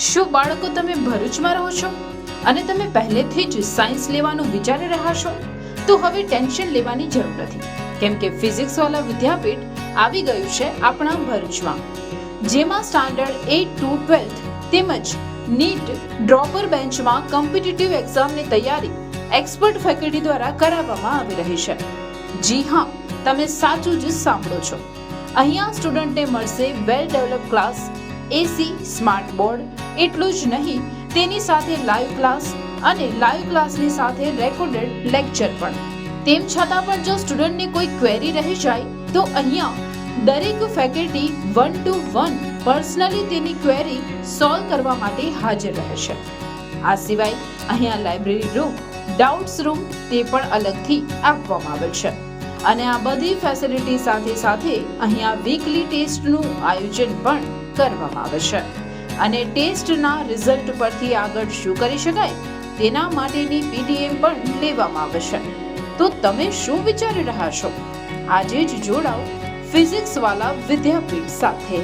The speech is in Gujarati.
શું બાળકો તમે ભરૂચમાં રહો છો અને તમે પહેલેથી જ સાયન્સ લેવાનું વિચારી રહ્યા છો? તો હવે ટેન્શન લેવાની જરૂર નથી, કેમ કે ફિઝિક્સ વાળા વિદ્યાપીઠ આવી ગયું છે આપણા ભરૂચમાં, જેમાં સ્ટાન્ડર્ડ 8 to 12 તેમજ નીટ ડ્રોપર બેન્ચમાં કોમ્પિટિટિવ એક્ઝામની તૈયારી એક્સપર્ટ ફેકલ્ટી દ્વારા કરાવવામાં આવી રહી છે. જી હા, તમે સાચું જ સાંભળો છો. અહીંયા સ્ટુડન્ટને મળશે વેલ ડેવલપ ક્લાસ, એસી, સ્માર્ટ બોર્ડ. એટલું જ નહીં, તેની સાથે લાઈવ ક્લાસ અને લાઈવ ક્લાસની સાથે રેકોર્ડેડ લેક્ચર પણ. તેમ છતાં પણ જો સ્ટુડન્ટને કોઈ ક્વેરી રહી જાય તો અહીંયા દરેક ફેકલ્ટી 1 to 1 પર્સનલી તેની ક્વેરી સોલ્વ કરવા માટે હાજર રહે છે. આ સિવાય અહીંયા લાઇબ્રેરી રૂમ, ડાઉટ્સ રૂમ તે પણ અલગથી આપવામાં આવેલ છે. અને આ બધી ફેસિલિટી સાથે સાથે અહીંયા વીકલી ટેસ્ટનું આયોજન પણ કરવામાં આવે છે. અને ટેસ્ટના રિઝલ્ટ પરથી આગળ શું કરી શકાય તેના માટેની પીટીએમ પણ લેવામાં આવે છે. તો તમે શું વિચારી રહ્યા છો? આજે જ જોડાઓ ફિઝિક્સ વાલા વિદ્યાપીઠ સાથે.